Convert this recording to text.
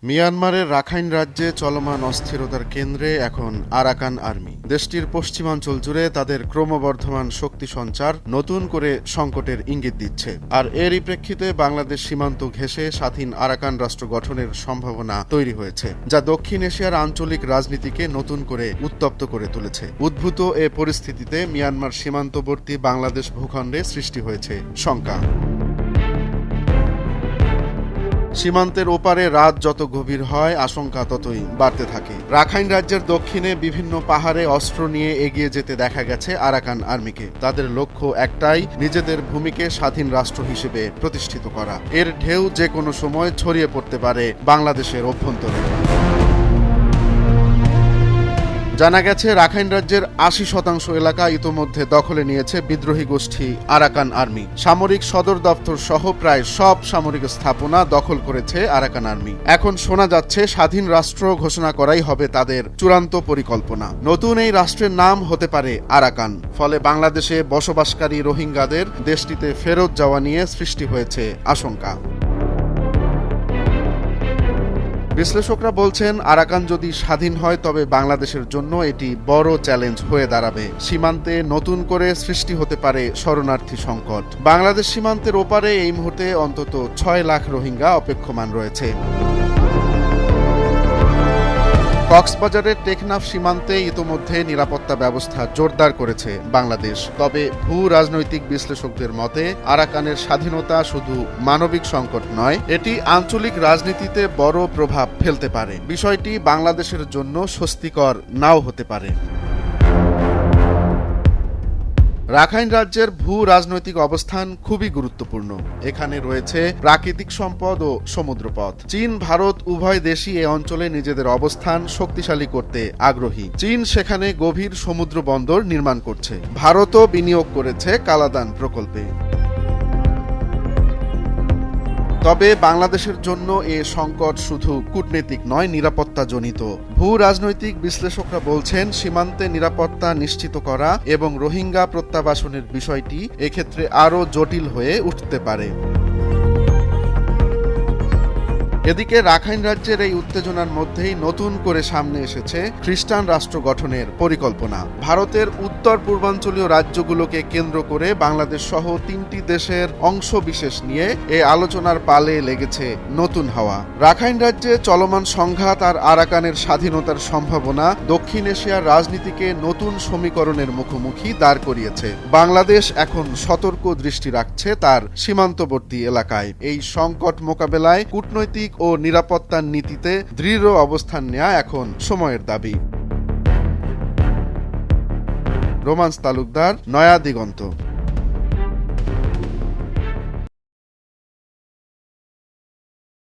মিয়ানমারের রাখাইন রাজ্যে চলমান অস্থিরতার কেন্দ্রে এখন আরাকান আর্মি। দেশটির পশ্চিমাঞ্চল জুড়ে তাদের ক্রমবর্ধমান শক্তি সঞ্চার নতুন করে সংকটের ইঙ্গিত দিচ্ছে। আর এরই প্রেক্ষিতে বাংলাদেশ সীমান্ত ঘেঁষে স্বাধীন আরাকান রাষ্ট্র গঠনের সম্ভাবনা তৈরি হয়েছে, যা দক্ষিণ এশিয়ার আঞ্চলিক রাজনীতিকে নতুন করে উত্তপ্ত করে তুলেছে। উদ্ভূত এ পরিস্থিতিতে মিয়ানমার সীমান্তবর্তী বাংলাদেশ ভূখণ্ডে সৃষ্টি হয়েছে শঙ্কা। সীমান্তের ওপারে রাত যত গভীর হয়, আশঙ্কা ততই বাড়তে থাকে। রাখাইন রাজ্যের দক্ষিণে বিভিন্ন পাহাড়ে অস্ত্র নিয়ে এগিয়ে যেতে দেখা গেছে আরাকান আর্মিকে। তাদের লক্ষ্য একটাই, নিজেদের ভূমিকে স্বাধীন রাষ্ট্র হিসেবে প্রতিষ্ঠিত করা। এর ঢেউ যে কোনো সময় ছড়িয়ে পড়তে পারে বাংলাদেশের অভ্যন্তরে। জানা গেছে, রাখাইন রাজ্যের ৮০% এলাকা ইতোমধ্যে দখলে নিয়েছে বিদ্রোহী গোষ্ঠী আরাকান আর্মি। সামরিক সদর দপ্তর সহ প্রায় সব সামরিক স্থাপনা দখল করেছে আরাকান আর্মি। এখন শোনা যাচ্ছে স্বাধীন রাষ্ট্র ঘোষণা করাই হবে তাদের চূড়ান্ত পরিকল্পনা। নতুন এই রাষ্ট্রের নাম হতে পারে আরাকান। ফলে বাংলাদেশে বসবাসকারী রোহিঙ্গাদের দেশটিতে ফেরত যাওয়া নিয়ে সৃষ্টি হয়েছে আশঙ্কা। বিশ্লেষকরা বলছেন, আরাকান যদি স্বাধীন হয় তবে বাংলাদেশের জন্য এটি বড় চ্যালেঞ্জ হয়ে দাঁড়াবে। সীমান্তে নতুন করে সৃষ্টি হতে পারে শরণার্থী সংকট। বাংলাদেশ সীমান্তের ওপারে এই মুহূর্তে অন্তত ৬ লাখ রোহিঙ্গা অপেক্ষমান রয়েছে। কক্সবাজারের টেকনাফ সীমান্তে ইতোমধ্যে নিরাপত্তা ব্যবস্থা জোরদার করেছে বাংলাদেশ। তবে ভূ রাজনৈতিক বিশ্লেষকদের মতে, আরাকানের স্বাধীনতা শুধু মানবিক সংকট নয়, এটি আঞ্চলিক রাজনীতিতে বড় প্রভাব ফেলতে পারে। বিষয়টি বাংলাদেশের জন্য স্বস্তিকর নাও হতে পারে। রাখাইন রাজ্যের ভূ রাজনৈতিক অবস্থান খুবই গুরুত্বপূর্ণ। এখানে রয়েছে প্রাকৃতিক সম্পদ ও সমুদ্রপথ। চীন, ভারত উভয় দেশই এ অঞ্চলে নিজেদের অবস্থান শক্তিশালী করতে আগ্রহী। চীন সেখানে গভীর সমুদ্র বন্দর নির্মাণ করছে। ভারতও বিনিয়োগ করেছে কালাদান প্রকল্পে। তবে বাংলাদেশের জন্য এ সংকট শুধু কূটনৈতিক নয়, নিরাপত্তাজনিত। ভূ রাজনৈতিক বিশ্লেষকরা বলছেন, সীমান্তে নিরাপত্তা নিশ্চিত করা এবং রোহিঙ্গা প্রত্যাবাসনের বিষয়টি এক্ষেত্রে আরও জটিল হয়ে উঠতে পারে। এদিকে রাখাইন রাজ্যের এই উত্তেজনার মধ্যেই নতুন করে সামনে এসেছে খ্রিস্টান রাষ্ট্র গঠনের পরিকল্পনা। ভারতের উত্তর পূর্বাঞ্চলীয় রাজ্যগুলোকে কেন্দ্র করে বাংলাদেশ সহ ৩টি দেশের অংশ বিশেষ নিয়ে এ আলোচনার পালে লেগেছে নতুন হাওয়া। রাখাইন রাজ্যে চলমান সংঘাত আর আরাকানের স্বাধীনতার সম্ভাবনা দক্ষিণ এশিয়ার রাজনীতিকে নতুন সমীকরণের মুখোমুখি দাঁড় করিয়েছে। বাংলাদেশ এখন সতর্ক দৃষ্টি রাখছে তার সীমান্তবর্তী এলাকায়। এই সংকট মোকাবেলায় কূটনৈতিক ও নিরাপত্তার নীতিতে দৃঢ় অবস্থান নেওয়া এখন সময়ের দাবি। রোমান্স তালুকদার, নয়া দিগন্ত।